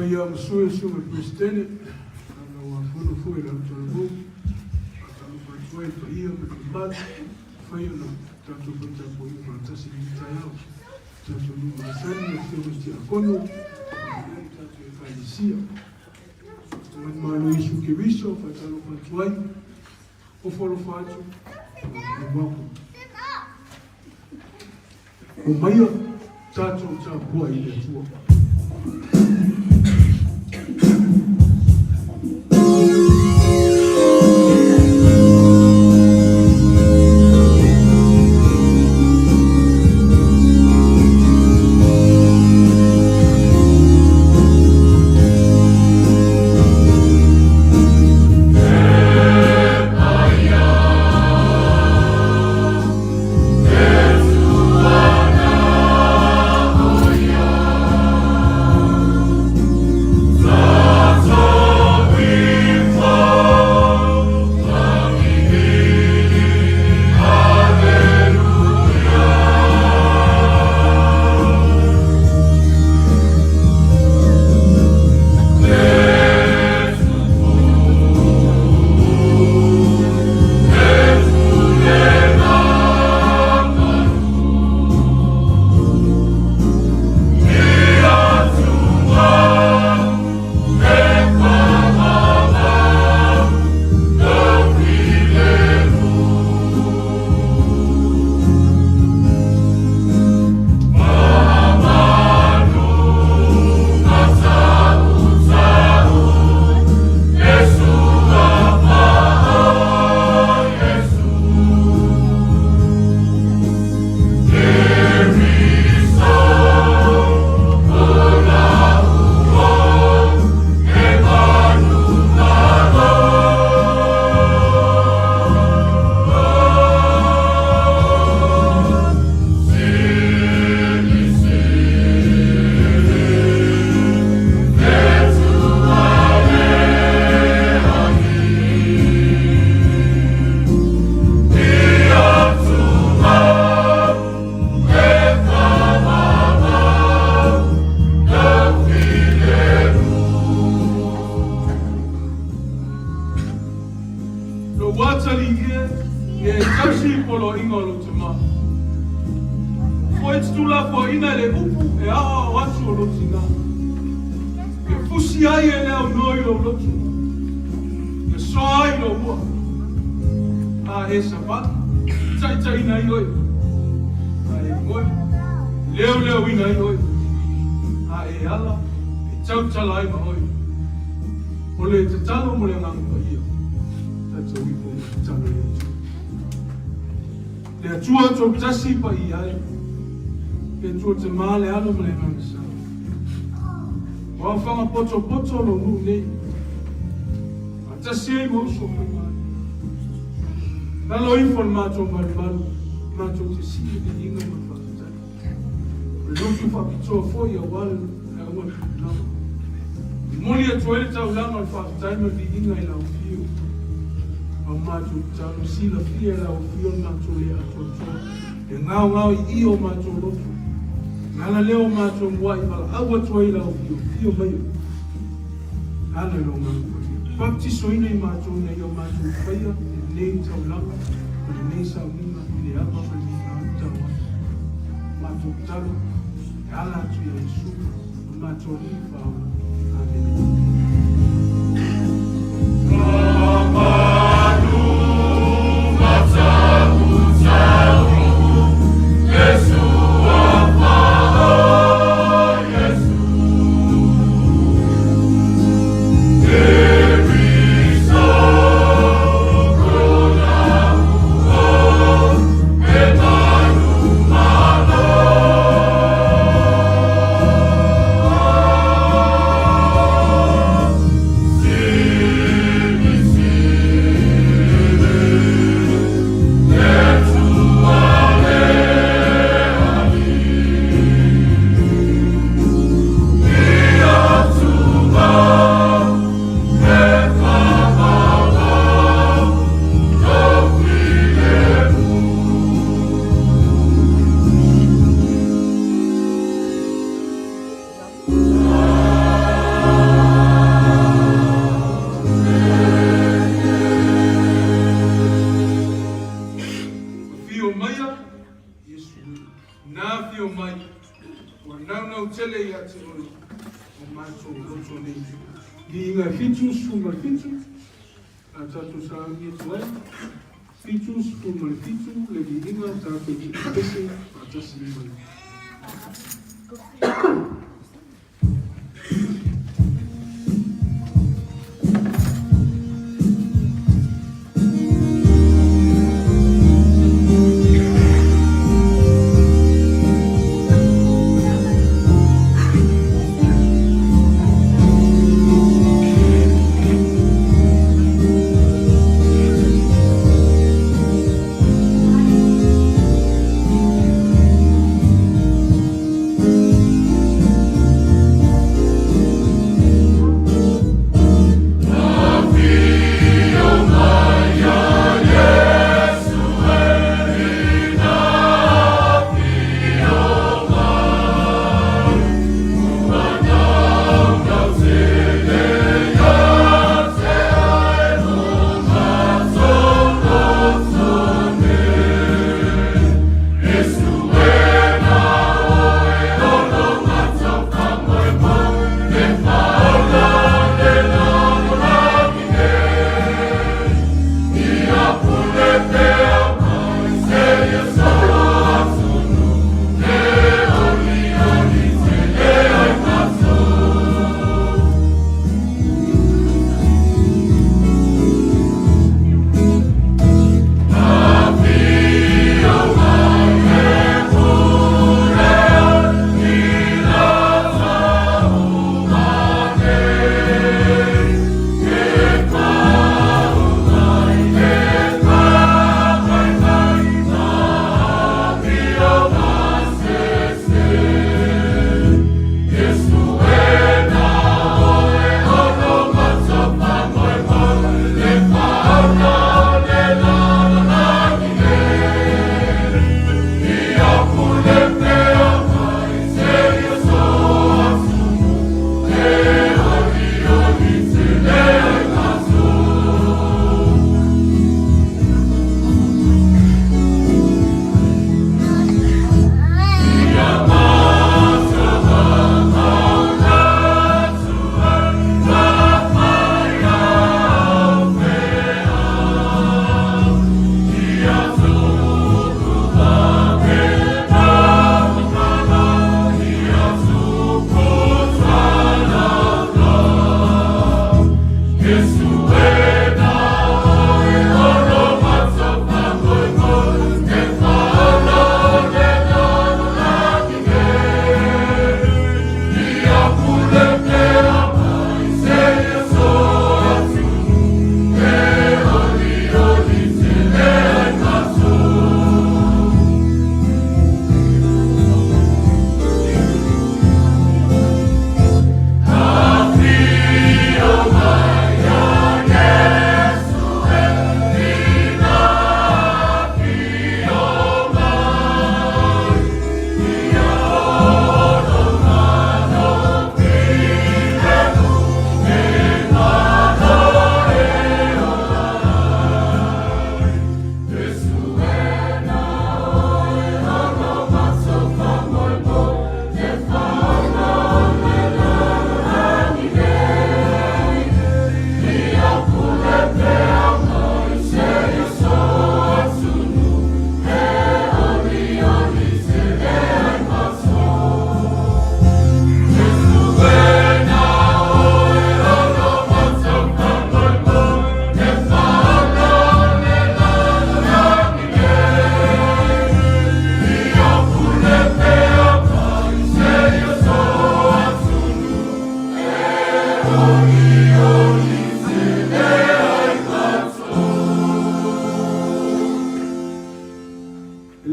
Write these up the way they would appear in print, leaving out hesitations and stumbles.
Foi a sua presidente, a quando foi lá no Tolgo, foi para ir para o foi no tanto quanto foi para se visitar, tanto no Marcelo, que eu quando tanto falecia, mas isso que visto, fatalo quanto aí, o foro fato, o banco. O maior tanto boa ilha tua. Jasi pa iai, ke tua te male alo mele manasa. Wa whanga poto lo nu nei. A jasi ei mo so pe mai. Nalo info mato maru, mato te si de inga ma whakatai. Luki whakitoa foi a wale e awa ki lama. Moli a tuele tau lama whakatai ma di inga i lau fio. A mato tau sila fia lau fio mato le atotoa. E ngau i o mātou roto. Ngana leo mātou mua i wala awa tua i lau fio mai. Ana lo ngau. Baptiso ina i mātou nei o mātou whaia, e nei tau lama, o le nei sau nina, i le awa ma ni ngau tawa. Mātou talo, e ala atu i Yesu, o mātou ni whaola. Amen. sone. Di inga fitu suma fitu. Atatu sa ni tuai. Fitu suma fitu le di inga tatu pese atasi ni.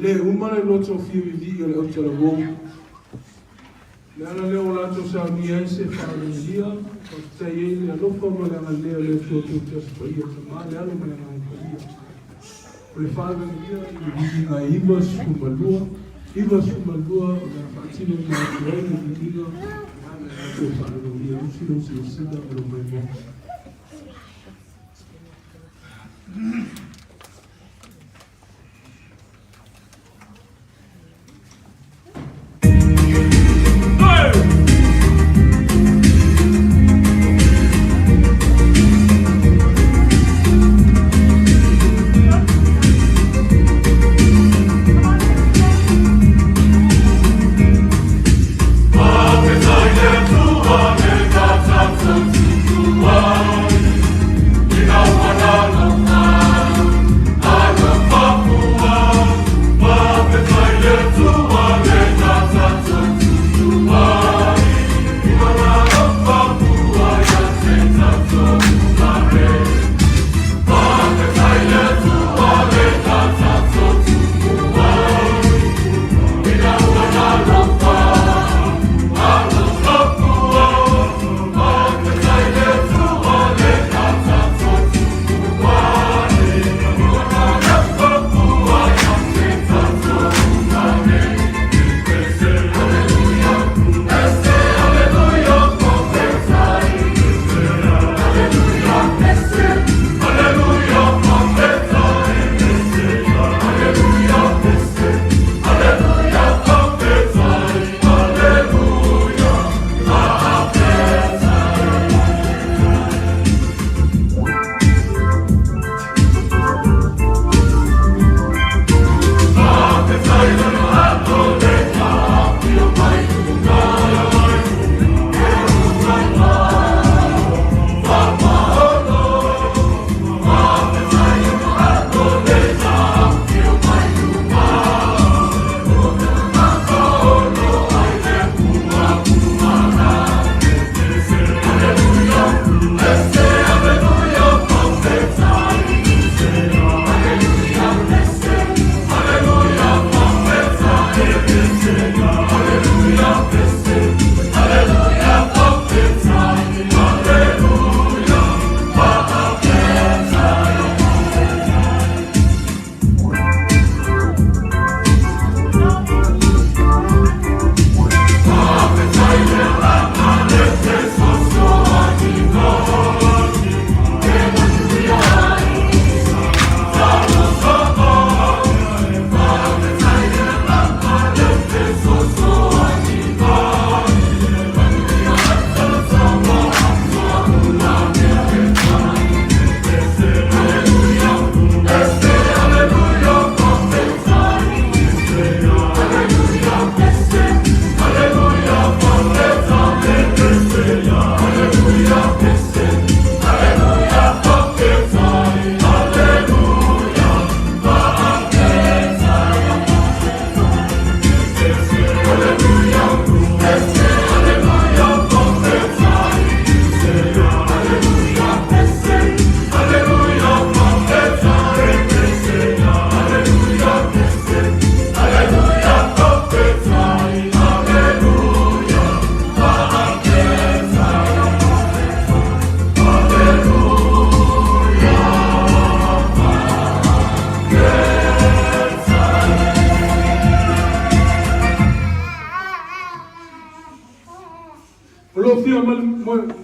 le umane loto fiwi vi ole o tala wo le ana le o lato sa ni ese fa le dia o te ye le lo fo mo le ana le le to to te so ia te ma le ana me na ko ia o le fa le dia i na iba su malua o na fatino na ko le dia ana to fa le dia o si lo si da lo me mo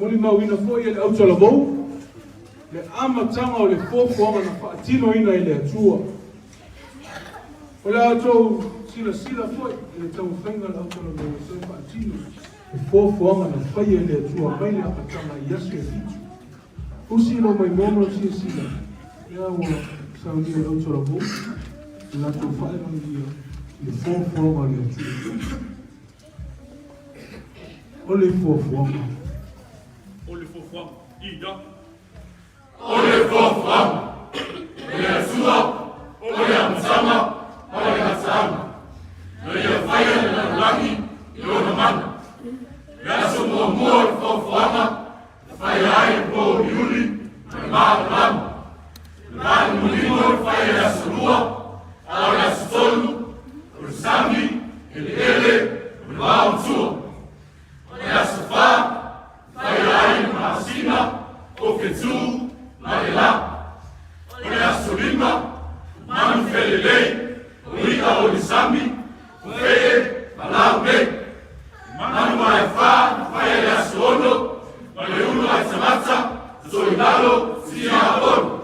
moli mauina foi ele au tala vou le amatanga o le fofoanga na whaatino ina i le atua. O le atou sila foi le tau whainga le au tala vou se whaatino le fofoanga na whai i le atua mai le apatanga i asu e fitu. Usi no mai momo sila lea ua sauni le au tala vou le atou whainga le fofoanga le atua. Ole fofoanga. Ole fofoanga. Ida. Ole fofoanga. Ole asua. Ole amsama. Ole asama. Ole faya na langi. Yona mana. Yaso mo mo fofoanga. Faya ai po yuli. Ma ram. Ran mulimo faya yasulua. Ala stolu. Ursami. Ele. Ulmausua. Yasafa, Fayai Masina, Ofetsu, Marela, Yasulima, Manfelele, Uika Olisami, Feye, Malaume, Manu Maifa, Faya Yasuono, Maleuno Aisamata, Soldado, Siabon.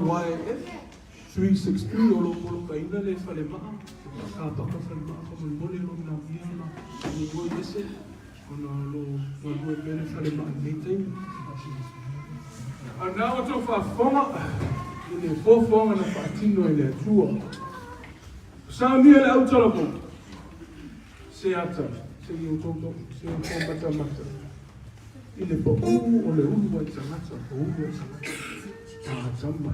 LYF 363 o lo kaina le fale maa ka paka fale maa ka mole lo na biana ni go yese ona lo go bene fale maa nei time ana o to fa fonga ile fo fonga na patino ile tua Samuel autolopo se ata se yo tonto se yo mata mata ile po o le ulu wa tsamata o ulu wa tsamata tsamba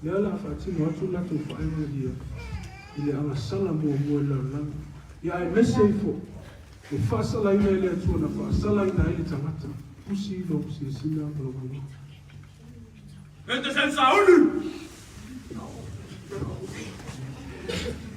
le la fatino atu la tu fa ina dia ile anga sala mo la la ya e mese fo e fa sala ina ile tu na fa sala ina ile tsamata usi lo si sina lo lo Vete senza ulu Hey!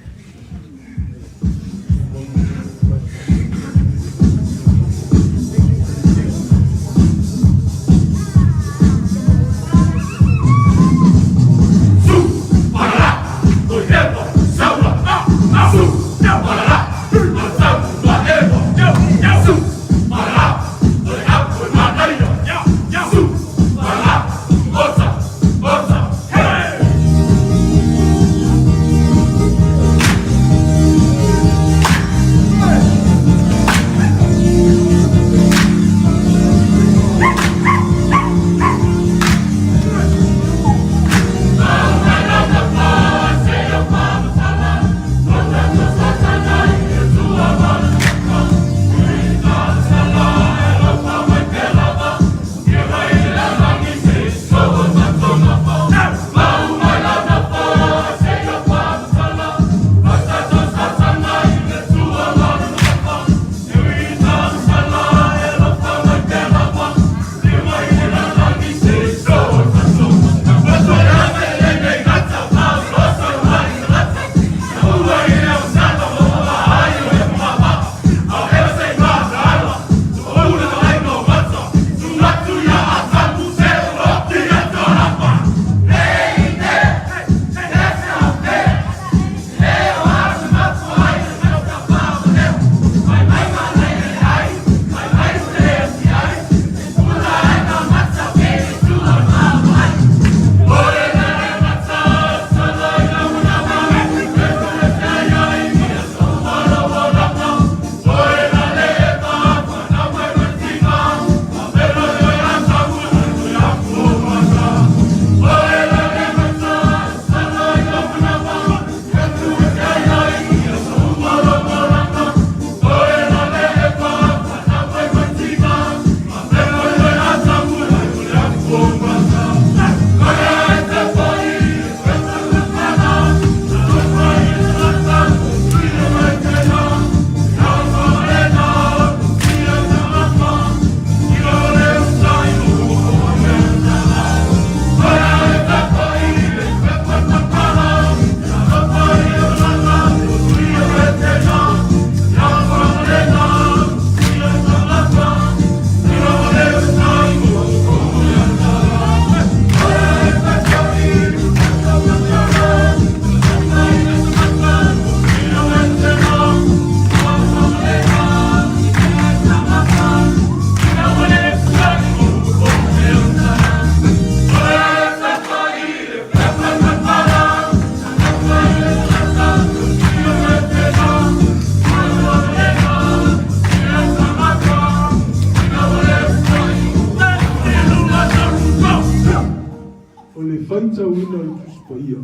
whaita wina le tusi pa ia.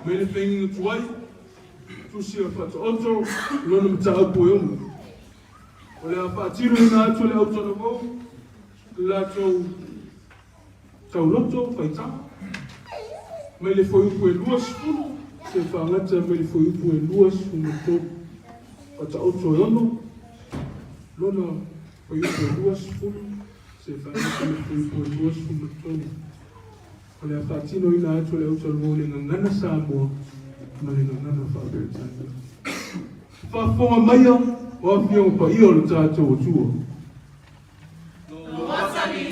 Me le whenginga tuai, tusi a whata oto, lona mta apu e umu. O le a whaatiru ina atu le autana vau, la tau loto, whaita. Me le whaiupu e luas funu, se whangata me le whaiupu e luas funu tō. Whata oto e ono, lona whaiupu e luas funu, se whangata me le whaiupu e luas funu tō. O le a whaatino ina atu le autana vau le ngangana Samoa, ma le ngangana Whaberetania. Whafonga maia, o a whionga pa ia o le tātou o tua. No watani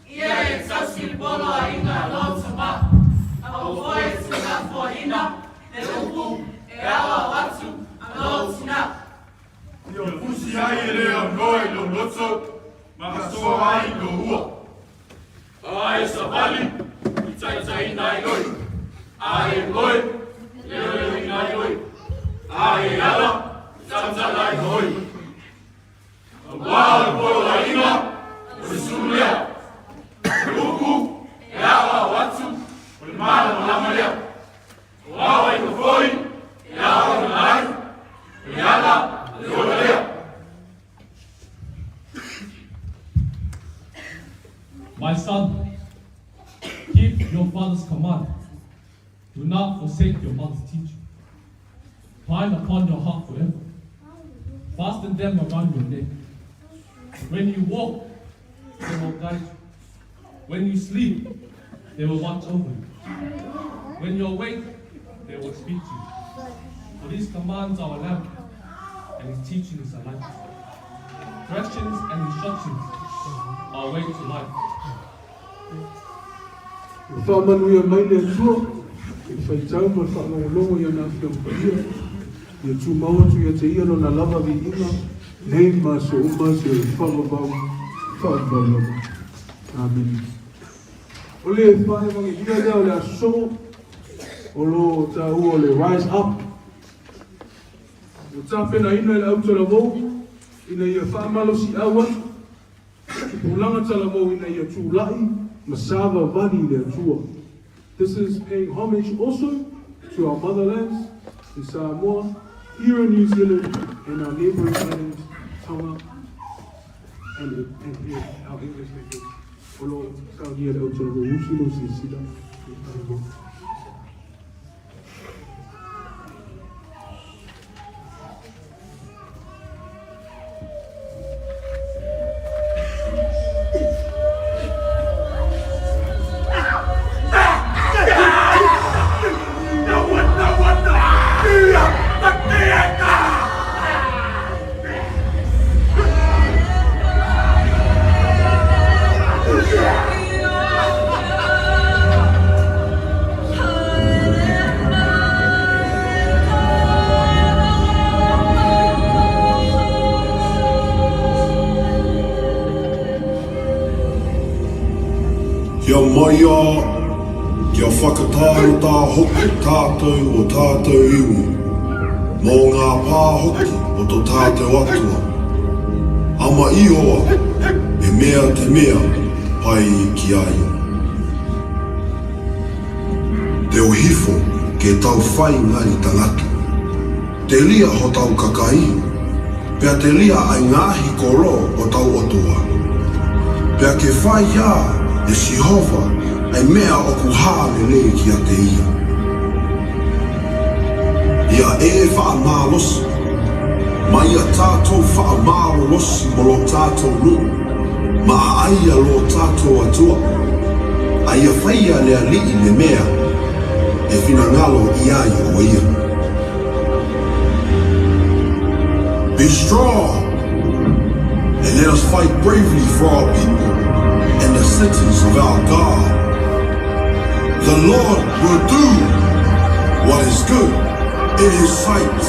ia e tasi polo a ina lota ma. A o foi tina fo ina, e upu, e awa watu, a lotina. Io fusi ai leo noi lo loto, ma so ai lo ua. Ai sabali, tai nai loi. Ai loi, leo nai loi. Ai ala, tata lai loi. Wa polo a ina, usulea. Uku, e awa watu, ulmana malamalea. Wa ai foi, e awa nai. E ala, leo. My son, keep your father's command. Do not forsake your mother's teaching. Bind upon your heart forever. Fasten them around your neck. When you walk, they will guide you. When you sleep, they will watch over you. When you're awake, they will speak to you. For these commands are a lamp, and his teaching is a light. Corrections and instructions are a way to life. Whamanu ia mai le atua, e whaitau ma whanongolongo ia nā whia mpaia. Ia tū mauatu ia te ia no na lava vi inga, nei ma se uma se whamabau, lava. Amen. O le whae wangi ia lea o le aso, o lo ta ua o le rise up. O ta pena ina le autara vau, ina ia whamalo si awa, o langa tala vau ina ia tū lai, Masava Vani le atua. This is paying homage also to our motherlands in Samoa, here in New Zealand, and our neighboring islands, Tonga, and our English language. Olo Saudia le autara vau, usino si sida. Kia maia, kia whakataro tā hoki tātou o tātou iwi, mō ngā pā hoki o tō tātou atua. Ama i oa, e mea te mea, pai ki ai. Te o hifo, ke tau whai ngari tangatu. Te lia ho tau kakai, pea te lia ai ngāhi koro o tau otua. Pea ke whai ia, e Jehova, ai mea o kuhāne le ki a te ia. Ia e whaamālosi, ma ia tātou whaamālosi mo lo tātou nu, ma aia lo tātou atua. Aia whaia lea lii le mea, e whina ngalo i ai o ia. Be strong, and let us fight bravely for our people and the sentence of our God. The Lord will do what is good in his sight.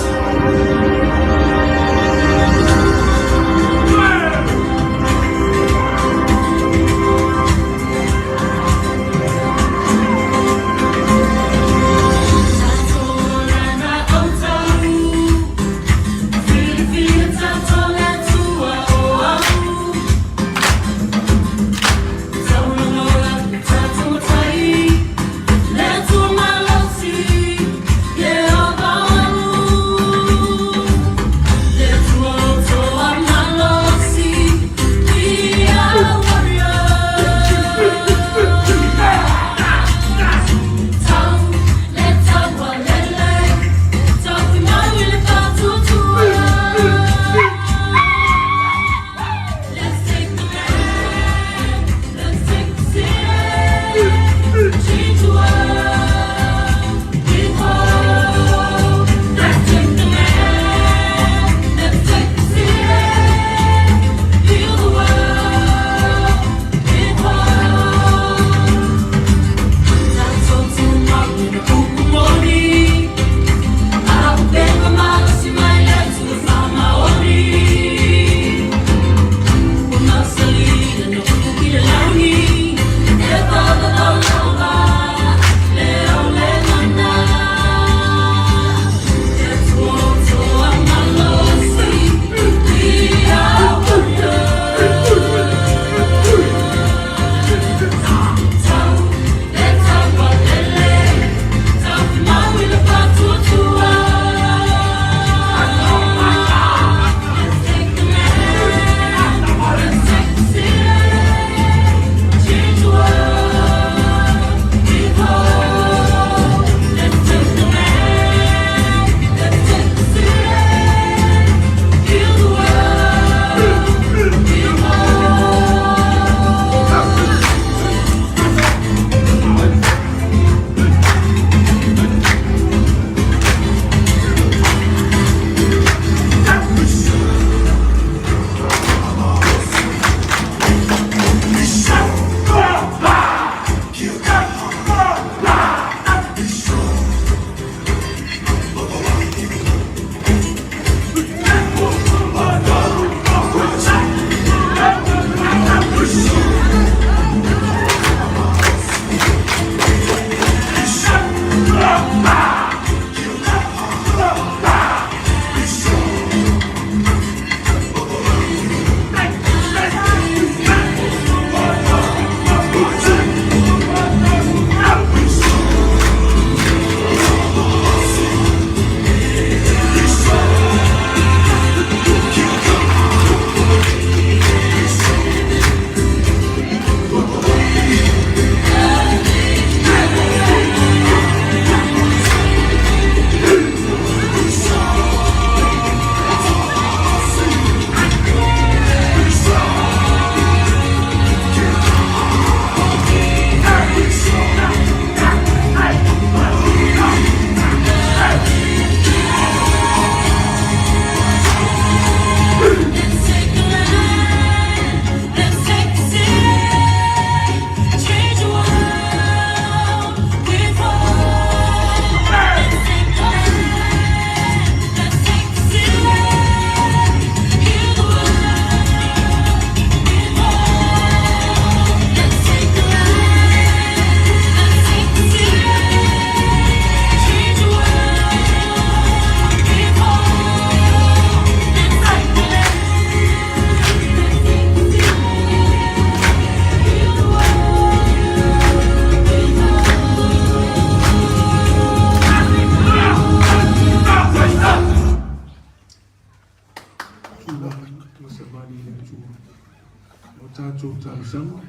sama,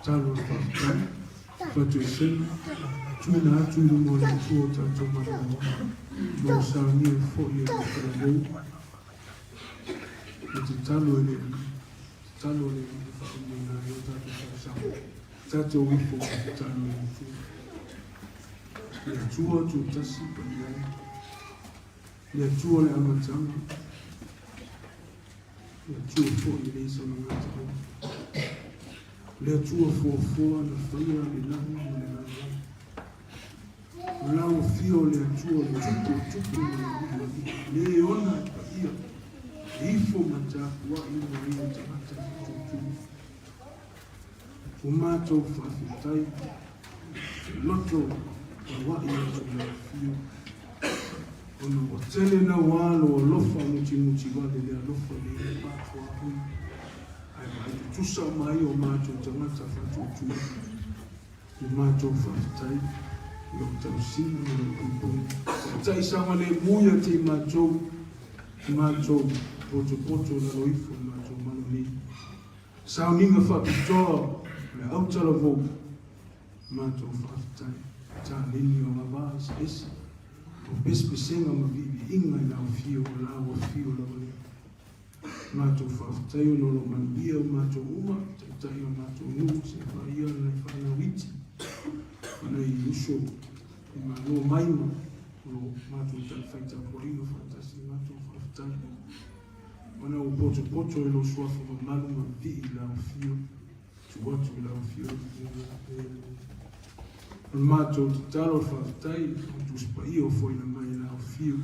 talo whakatai, whatu e sena, tuina atu i rungo le tua tātou marawa, mo sa ni e fo i e whakarabou, e te talo e le whakamina i o tātou whakasama, tātou wifo e te talo e le tua. Le tua tu tasi pa iai, le tua le amatanga, le tua fo i le isa mangatanga, le tua fo na whaia le langi mo le langi. O lau fio le tua le tupu le ona pa ia, e ifo matakua i mo ia te mata tutu. O mātou whawhitai, loto wa ia tu le fio. Ono o tele na walo o lofa muti wale le alofa le e pātua hui. Ai mai tu tusa mai o mātou tangata whatutu. O mātou whawhitai, i o tau sinu o kuponi. Tai sama le muia te mātou poto na loifo mātou manoni. Sauninga whapitoa le autala vau mātou whawhitai. Ta nini o mawās esi. O pespesenga mavivi inga i lau fio o lau a fio lau le. Mātou whawhitai o nolo manuia o mātou uma, taitai o mātou nuu, se whaia na i whana witi. Ana i uso, i mano maima, o mātou tai whaita korino whaitasi mātou whawhitai. Ana o poto e lo suafu ma manu ma vi i lau fio, tu atu i lau fio. O mātou te talo whawhitai, o tu spai o fwoi na mai na o fio.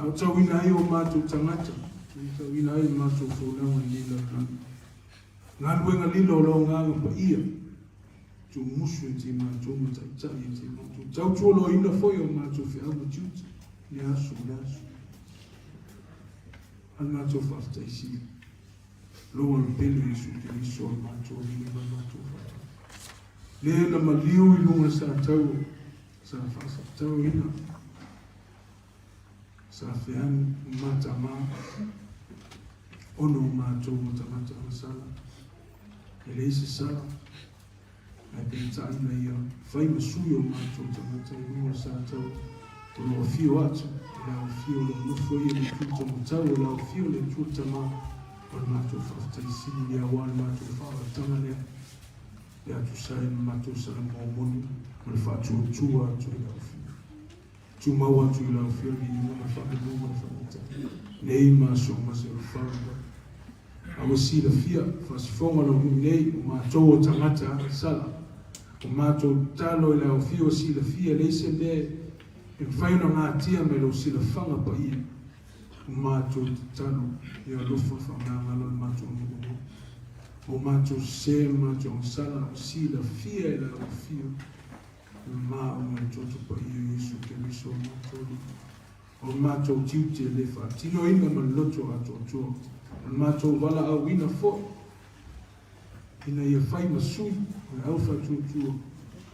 Au tau ina ai o mātou tangata, tau ina ai o mātou whonau i lila rani. Ngā nuenga lilo lo ngāga pa ia, tu musu e te mātou ma taitai e te mātou. Tau tuolo ina fwoi o mātou whi au ma tiuti, ni asu. An mātou whawhitai si, loa ni pelu i su te iso o mātou ina ma mātou whawhitai. Le na maliu i lunga sa tau ina. Sa whian mata mā. Ono mātou mata masala. E le isi sara. Ai penta ina ia. Whai masui o mātou tamata i lunga sa tau. O loa fio atu. Lao fio le nufo i le tuta matau. O lao fio le tuta mā. O mātou whawhitai sini le awan mātou whawatanga lea. Ya tu sai mātou sara mōmoni, ma le whātua atu i lau fio. Tu mau atu i lau fio li ima ma whakamu ma whakata. Nei māso ma se o whāua. Awa sila fia, whasifonga no hui nei, o mātou o tangata sala. O mātou talo i lau fio sila fia, leise le, e whaina ngā tia me lau sila whanga pa ia. O mātou talo, i alofa whanangalo i mātou mungu. O mātou se, mātou sala, o sila fia e la o fio. O mā o mai toto pa ia Yesu ke miso o mātou. O mātou tiute le wha. Tino ina ma loto a tōtua. O mātou wala au ina fo. Ina ia whai masui, o au wha tōtua.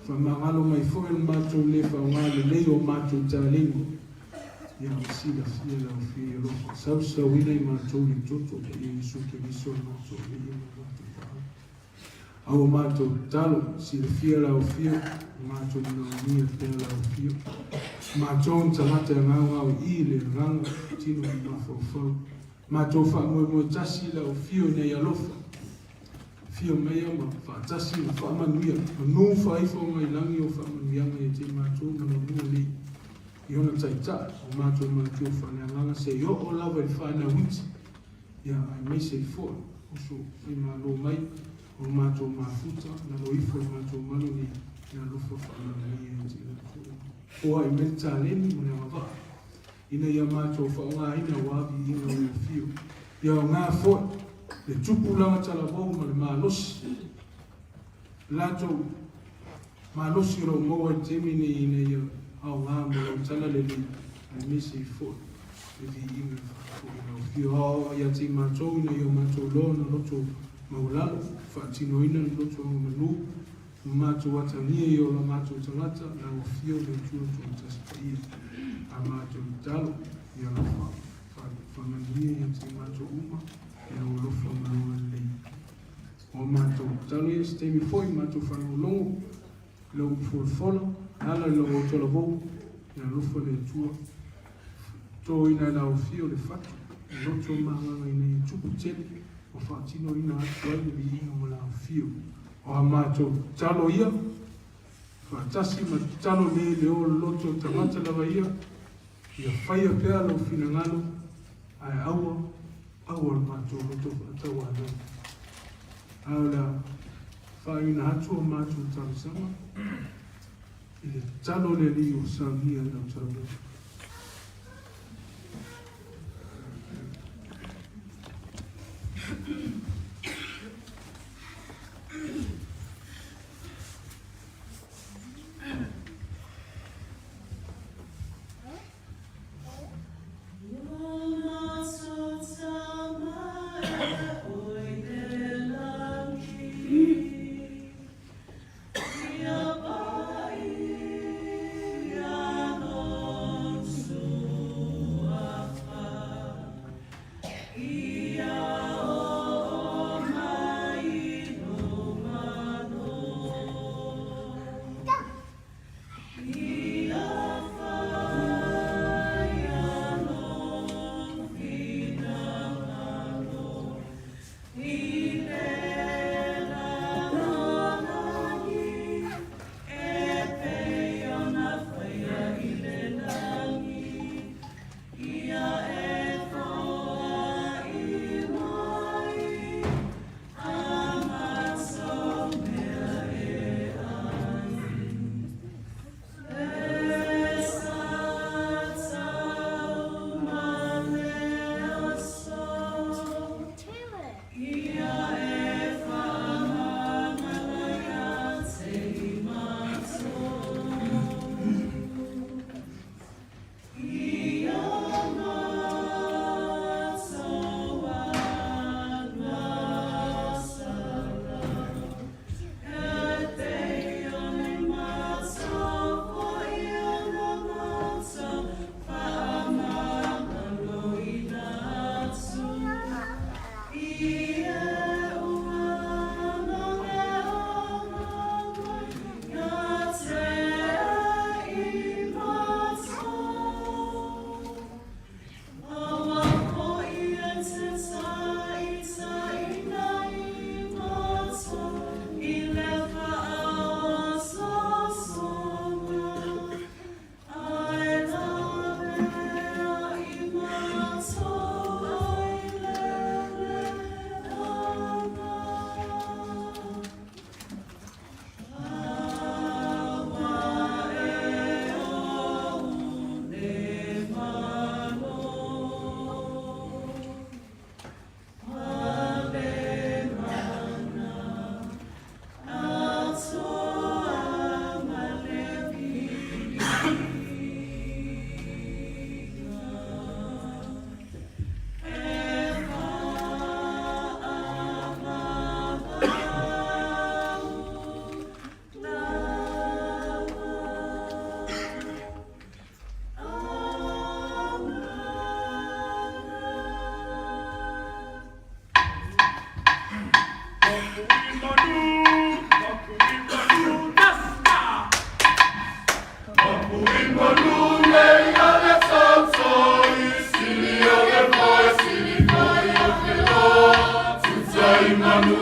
Wha mangalo mai fo e mātou le wha o ngāle lei o mātou tālengo. Ia o sila fia la o fia e rofa. Sausa wina i mātou le toto pa ia Yesu ke miso o mātou. Au mātou talo, si le fia la o fio, mātou na nia pēr la o fio. Mātou tamata e ngau i le ranga, tino i mawhau. Mātou wha moe tasi la o fio nei alofa. Fio mea ma wha tasi ma wha manuia. Ma nū whaifo mai langi o wha manuia mai te mātou mana mua nei. I ona taita, o mātou mana tio whanea nganga se yo o lawa i whanea witi. Ia, ai mei se i fōa, oso i mā lo mai. O mātou mafuta, na loifo i mātou maloni, na lofa whanana i e te kua. Oa i meta leni mo ne mawa. Ina ia mātou whaonga ina wabi ina o fio. Ia o ngā fōi, le tupu langa tala wau ma le mālosi. Lātou mālosi ro moa i temini ina ia au ngā mo o tala le li, ai mese i fōi. E vi ina whaonga o fio. Hao ia te mātou ina ia mātou lo na loto maulalo, whaatino ina ni loto o manu, mātou atania i o la mātou tangata, na o fio le tua tō taspai a mātou talo, i ala whanania i te mātou uma, e o lofa manua lei. o mātou talo ia se teimi foi mātou whanolongo lau whorwhola ala lau o tola vou ia lofa le tua tō ina lau fio le whatu loto mahanga ina i tupu tele o whaatino ina atu ai le ina mo lau fio o ha mātou talo ia whaatasi ma talo le o loto tamata lawa ia ia whaia pēa lau whina ngalo ai aua le mātou loto whaatau anau Aula whaina hatu o mātou tau sama i le talo le li o sangia nau tau loto. Maria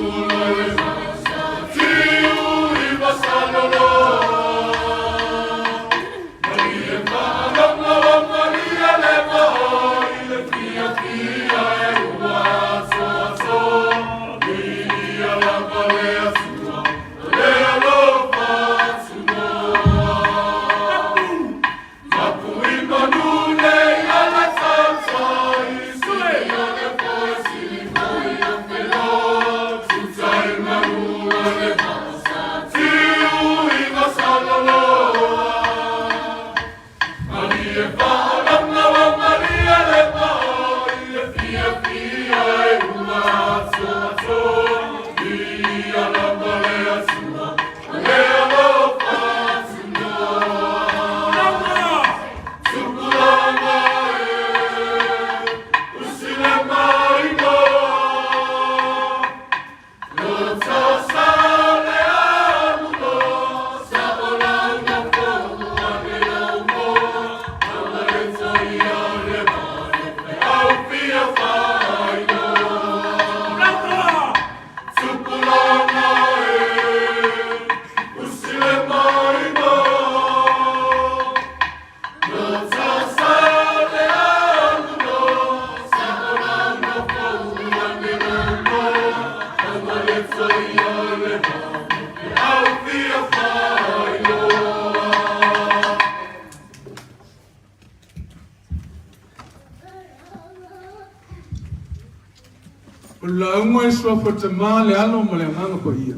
La umwe swa fatama le alo male nganga ko ia.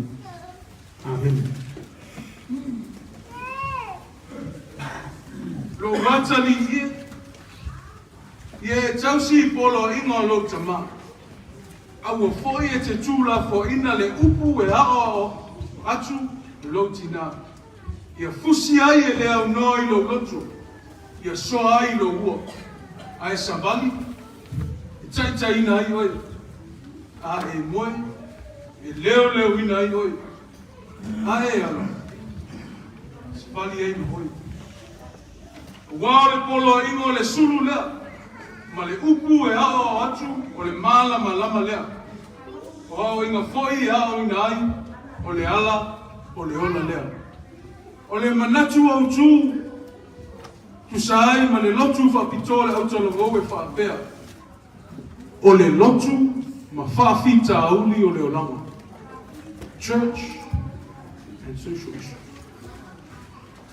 Amen. Lo matali ye tausi polo inga lo tama. Awo foi e te tula fo ina le upu e ao atu lo tina. Ia fusi ai e le au noi lo lotu. Ia so ai lo uo. Ai sabali. Tai tai na ai oi. A e moe, e leo ina ai oi. A e ala. Spali ei no hoi. Wale polo ingo le sulu lea. Ma le upu e ao atu, o le mala malama lea. O ao inga foi e ao ina ai, o le ala, o le ona lea. O le manatu au tu, tu sai ma le lotu fa pitole au tolo goe fa apea. O le lotu, ma whaafita auli o leo lama. Church and social issue.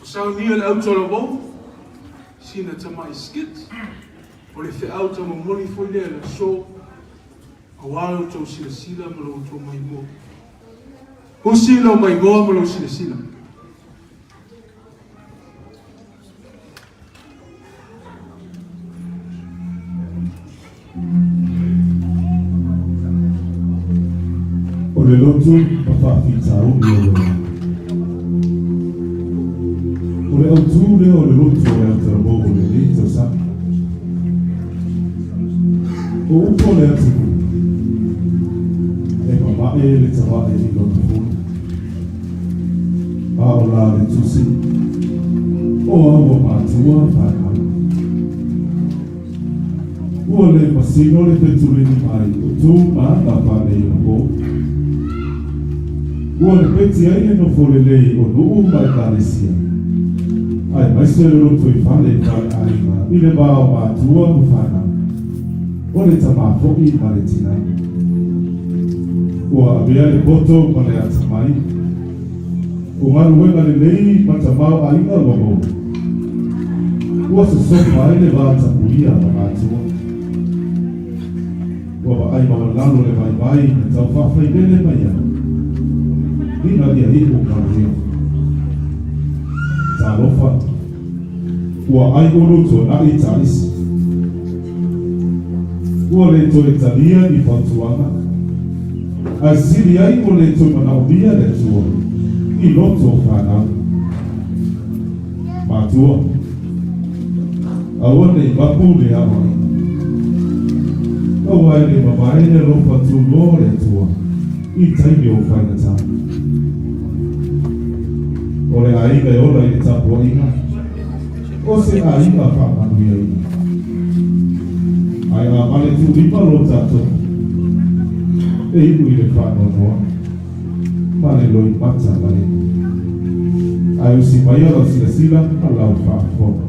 O sao nia le autoro wau, sina tamai skit, o le whiau tama moni foi lea le so, a wala tau sila sila ma lo tau mai mo. O sila mai mo ma lo sila sila. Le lotu ma whaafita umi o leo. O le autu leo le lotu o le autara mō o le lito sa. O upo le atu e mamae le tawae ni lotu funu. A o la le tusi o awa mātua whaekana. Ua le masino le peturini mai o tū maana whanei o mō. Ua le peti ai no fole lei o nuu mai kālesia. Ai maise le roto I whale kai ainga, I le mao mātua mu whana. O le tamāfoki ma le tina. Ua abea le poto ma le atamai. O maru wenga le lei ma tamau ainga lomo. Ua se sopa ai le vāta puia ma mātua. Ua ai ma lalo le mai mai, na tau whawhai lele mai ana. Ina ia hipo kārea. Tā lofa. Ua ai oroto na I tāisi. Ua le toe talia I whautuanga. A siri ai o le toe manaumia le tua. I loto whanau. Mātua. Aua nei mapu le awai. Aua e le mamae le lofa tu lo le tua. I taimi o whainatanga. O le ainga e ora I le tapua inga. O se ainga whamanuia inga. Ai a male tu lipa lo tato. E iku I le whanonoa. Male loi mata male. Ai usi mai ala sila sila a lau whaafona.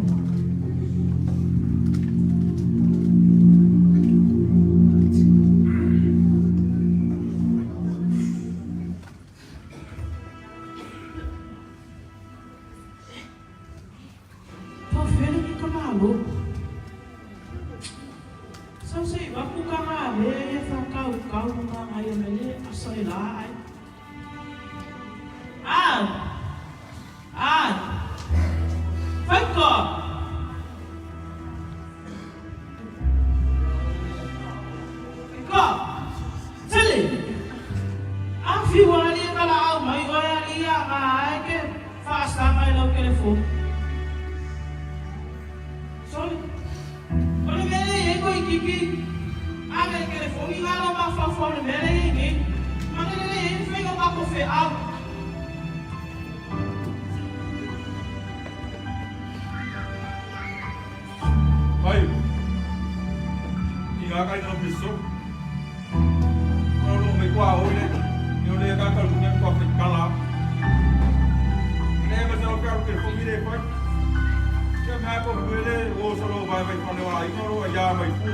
solo vai quando eu aí não ia mais fu.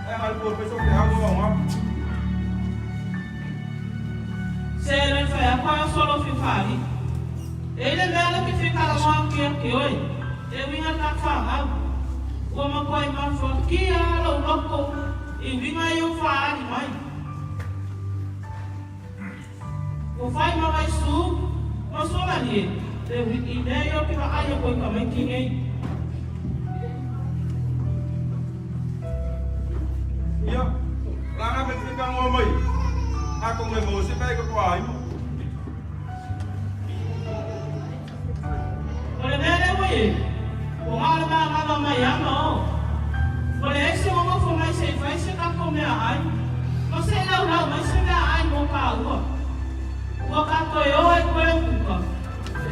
É algo pessoal que água uma. Se ele foi a qual solo fifari. Ele mesmo que fica lá que oi. Eu vim a falar. Como coi mais forte que ela o louco. E vim aí o fari, mãe. O pai vai sul, mas só ali. E daí eu que vai eu coi também que nem. Ya, lá na frente fica um homem. A como você pega com a irmã. Olha bem, o mal vai amanhã não. Olha esse homem foi mais safe, vai chegar com minha ai. Você não, mas você vai ai no carro. O carro eu é com ele.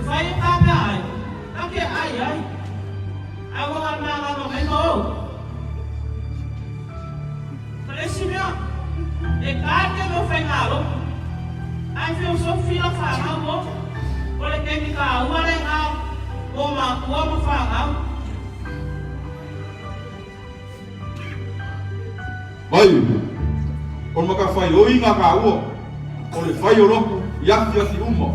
Vai o carro ai. Aqui ai. Agora não. Esse meu, é claro que meu fenalo, aí eu sou filha faralo, olha que me dá o legal, como faralo. Vai, como que faz o inga caô, olha faz o louco, já se uma.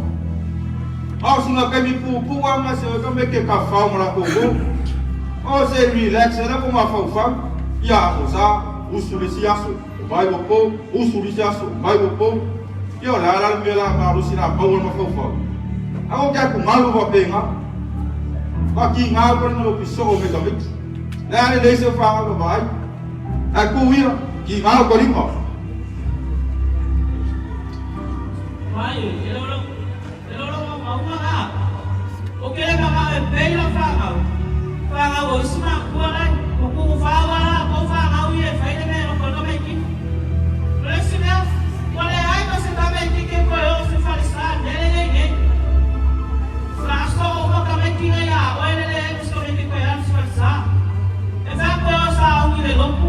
Ah, se não quer me pôr, mas eu também quero café uma coisa. Oh, você relax, era como a fofã, e a moça. O suliciaço, vai o povo, o suliciaço, vai o povo. E olha, ela me lá na Lucina, boa no fofa. Agora que é com algo para pegar. Aqui em água não pisou o também. Lá ele deixa eu falar, vai. É com ia, que em água ali, ó. Vai, ele não vai lá. O que ele vai bem na fala. Fala o esma, o povo fala, o fala o ia, vai de meio, o nome aqui. Esse meu, olha aí você também que eu se falisar, ninguém. Flasco o também que ganha, olha ele você também que conhece se falisar. Essa coisa o que louco.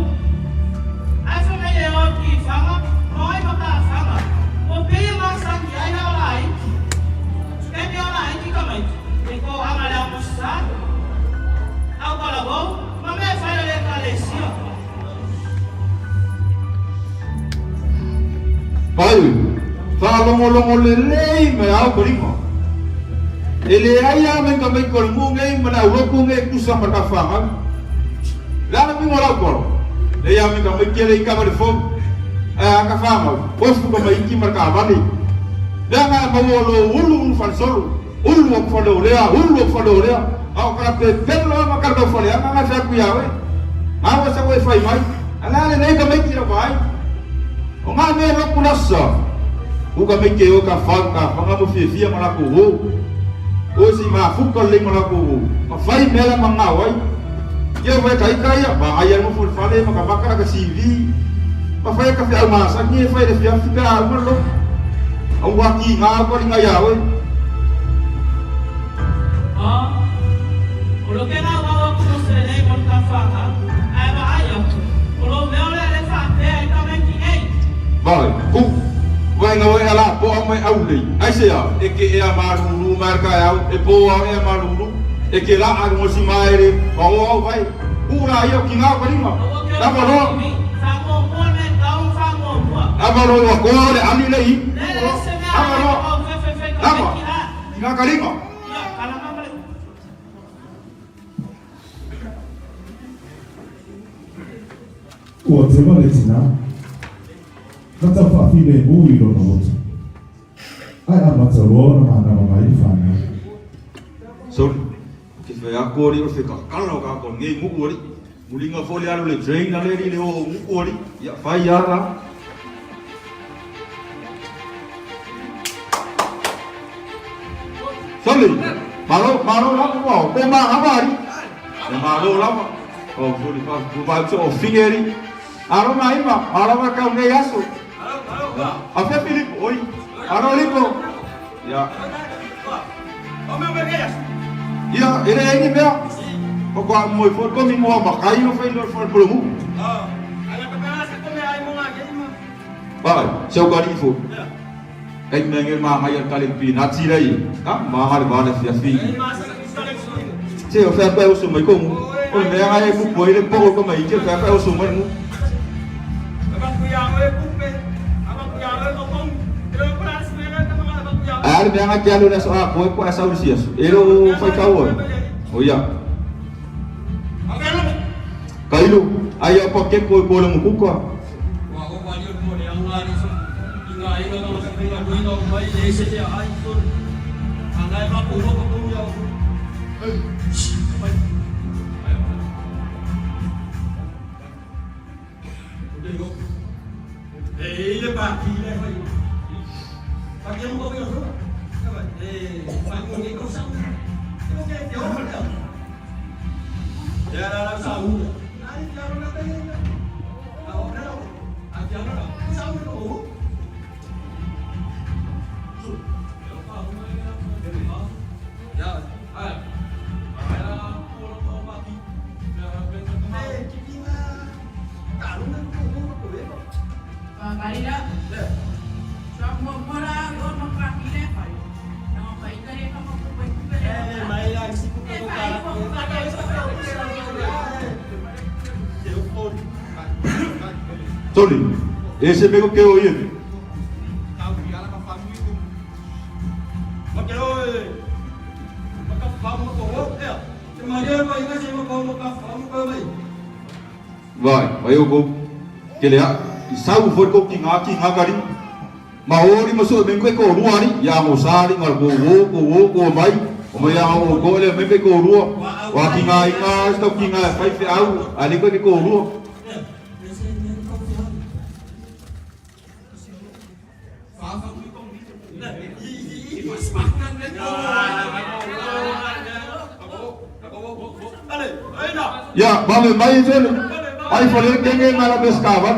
Aí foi melhor que fala, oi botar fala. O bem mais sangue aí na hora aí. Quem me olha aí que também. Ficou amarelo mostrado. Agora vou, mas vai olhar para esse ó. Vai, fala longo lelei, mas algo ali, ó. Ele aí a mim também com o mundo aí, mas o louco é que usa para café, lá não me mola o colo. Ele a mim também que ele acaba de fogo, a café, mas posso como aí que marca ali. Lá na boa ulu falsolo, ulu falou olha. Ao cara pelo uma carta folha, a manga já cuiawe. A você vai faz mais. Ela nem também tira vai. O mais é louco nossa. O também que eu cafaca, vamos fizia malacu. Hoje ma fuca lei malacu. Mas faz mela manga vai. Eu vai cair, vai aí não for falar, mas acaba que CV. Mas faz café almoço, aqui faz de ficar malo. Ao aqui agora em ayawe. O que não vai acontecer nem quando está falando, aí vai, o meu ele faz também que é. Vai, vai não é lá, pô, mas é o lei. Aí se é que é amarelo, marca é boa, é amarelo, é que lá a moça mais, ó, vai, pura aí o que não vai lá. Tá bom? Tá bom, agora ali lei. Tá bom. Tá bom. Não calima. O tema letina, kata fafile mui lo noto. Ai amata lona mana mai fana. So, que foi a cor e fica calo com ninguém muori. Mulinga folha no le train na le o muori. Ya vai lá. Soli, malo lá com o ma amari. Malo lá. Oh, foi para o fingeri. Aroma aí, aroma que eu nem aço. Até Filipe, oi. Aroma limpo. Ya. O meu bebê. Ya, ele é ele mesmo. O qual moi for comigo o bacai não foi não for promo. Ah, aí a peça come aí mo aqui, mano. Vai, seu garinho. Aí mengen mama yang kali pinat sih dah. Ah, mahal banget sih. Saya ofer para o seu mai como. Ôi mẹ ai cũng quấy lên bố có mấy chiếc phép eo súng anh Ada yang aja lu naso aku aku asal usia. Elo foi kau. Oh ya. Kailu ayo pakai koi bola muku ko. Ele bati le foi. Bagi yang kau bilang tu. Bagi ni kau sang. Kau ke dia orang dia. Dia dalam sahu. Ai dia orang nak tanya. Kau dah. Ajar dah. Sahu tu. Ya. Ai. Ai lah orang kau bati. Eh, kita kalau nak kau boleh. Karina, sama orang orang kaki lepas, nama baik kali kamu baik kali. Mai lah si kuku Sorry. Esse pegou que eu ia. Tahu dia lah kamu itu. Macam oi. Macam kamu kau ya. Cuma dia mai kan saya kamu kau mai. Vai eu vou. Que ele Sau foi ko kinga kari maori masuk mengko ko ruwa ni ya mosari ngal ko mai o mai ya o ko le mengko ko ruwa wa kinga sto kinga fai fe au ali ko ruwa ya vamos mai zone ai fole kenge ngala beskavan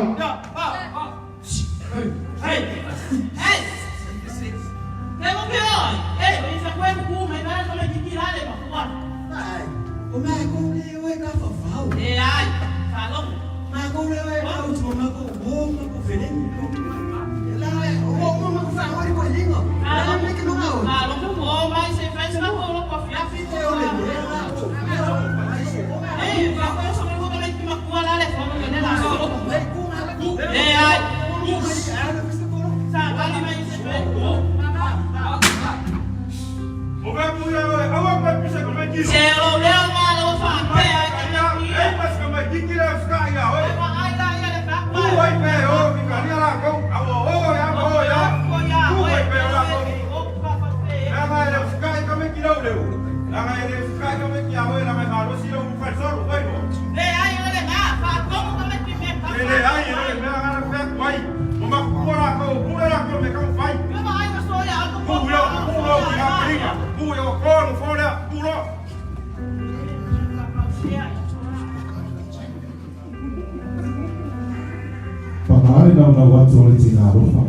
Pangari na watu wale tina rofa.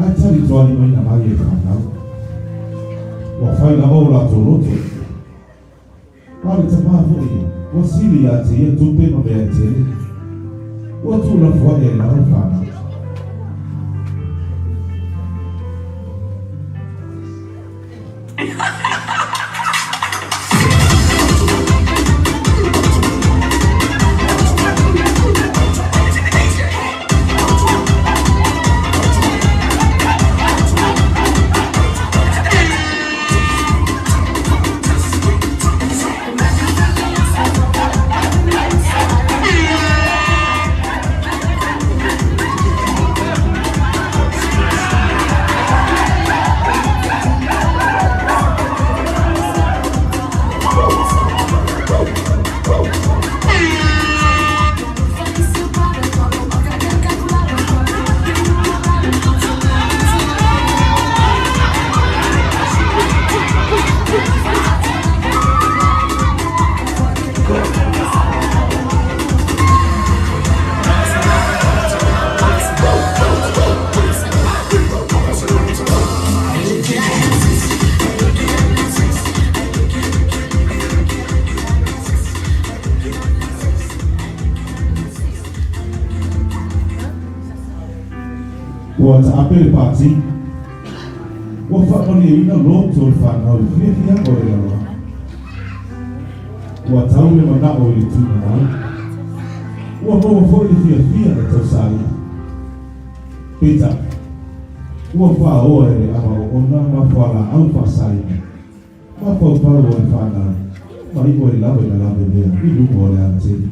Acha litwali mai na mai e kanau. Wafai na ola toroto. Wale tamafu i. Wasili ya te ye tupe no bea te. Watu la fwa e na rofa na. Buat apel parti, wafat ni ina loto fana ulfia oleh Allah. ua tau le manao i le tuna nau. Ua maua fo le fia na tau sai. Pita, ua wha oa e le ama o ona ma whala au wha sai. Ma pau pau o e whana, ma ipo e lawe na lawe mea, i lumo o le ana teni.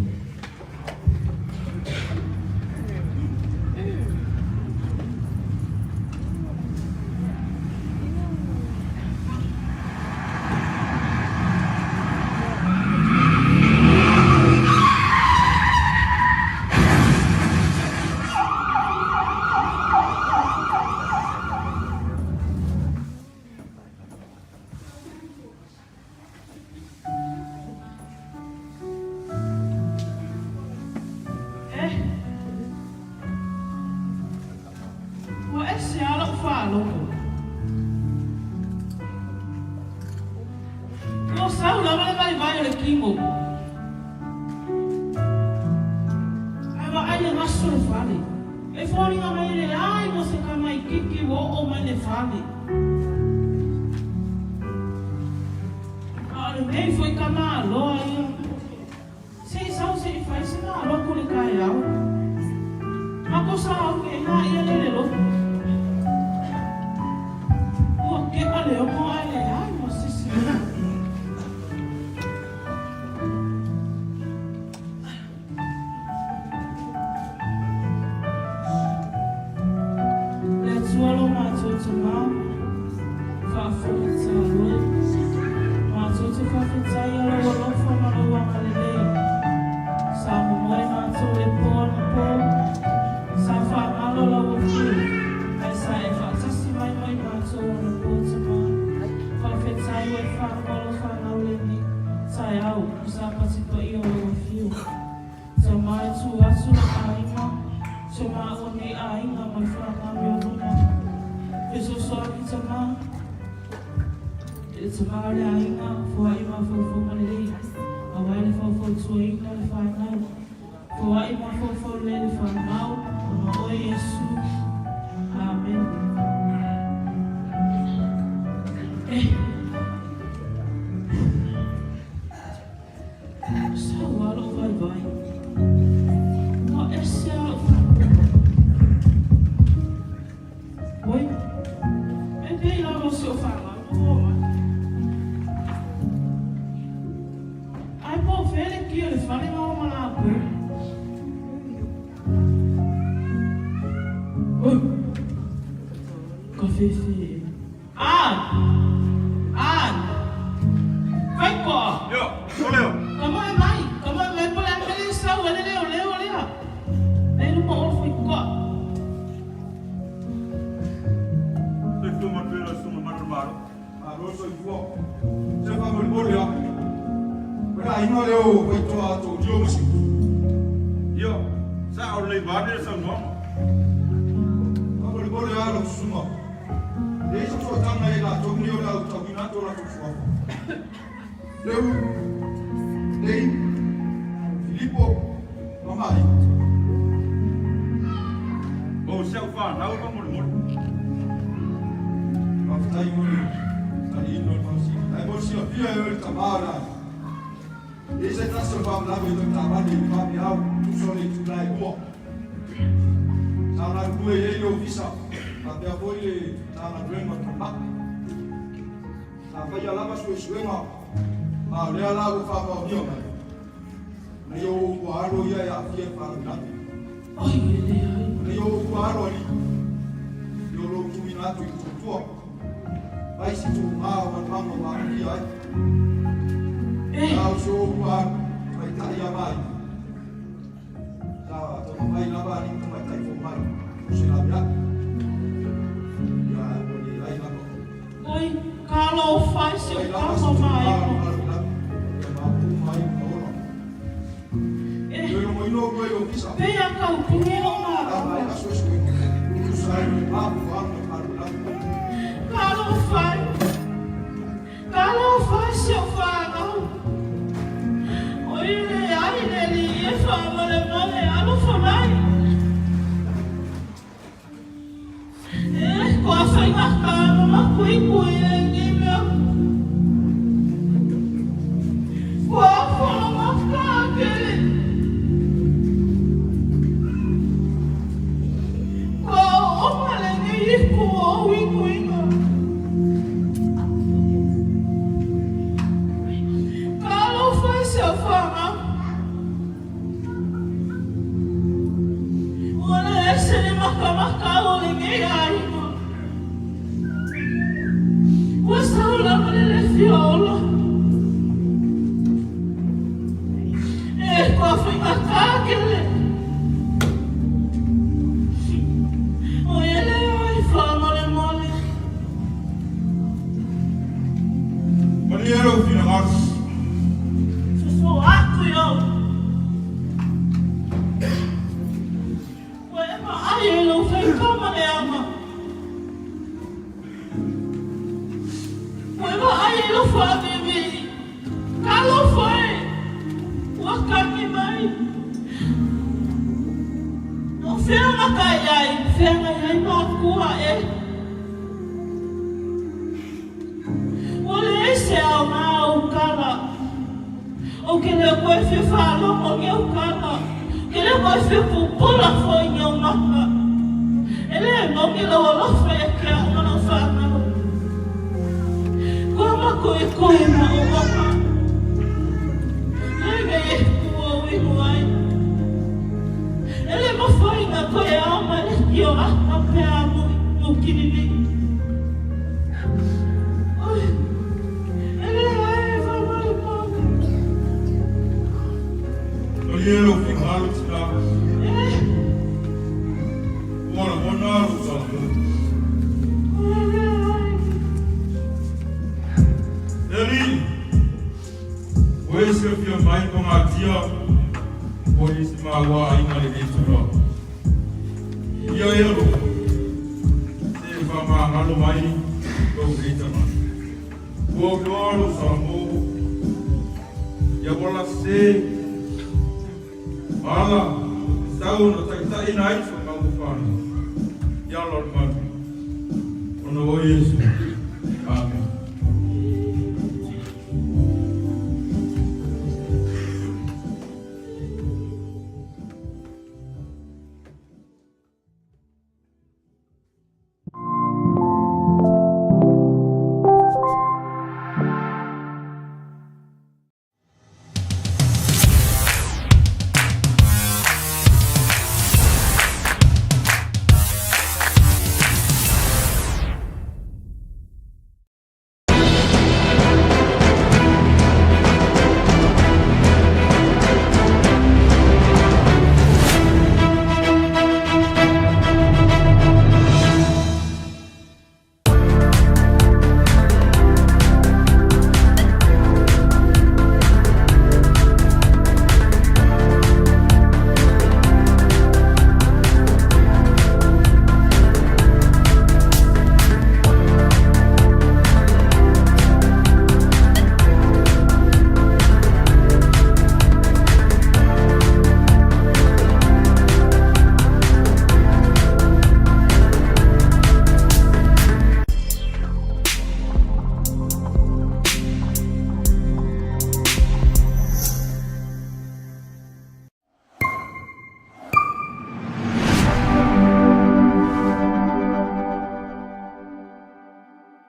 Qual foi Oliero fina mas. Susu aku yo. Wema aye lo fai kama le ama. Wema aye lo fa bibi. Kalo foi. Wakati mai. No fena kayai, fena yai no kua e. Ole ese ao mau kala. O que ele vai se falar com meu cara, que ele vai se pupula foi meu mapa. Ele não que lo lo foi que a não fala. Como coi na o mapa. Ele é o iguai. Ele não foi na coi alma ele eu a pé no que ele. Oliero fina luta. Ora luta. Eli, wese fia mai com a tia, polícia magoa ainda lhe dentro. E aí eu, se vai mais mai, eu grito mais. O glória salmo, e a bola se ala, saúde, tá inai, só não vou falar. E a Lord Mano, quando eu ouço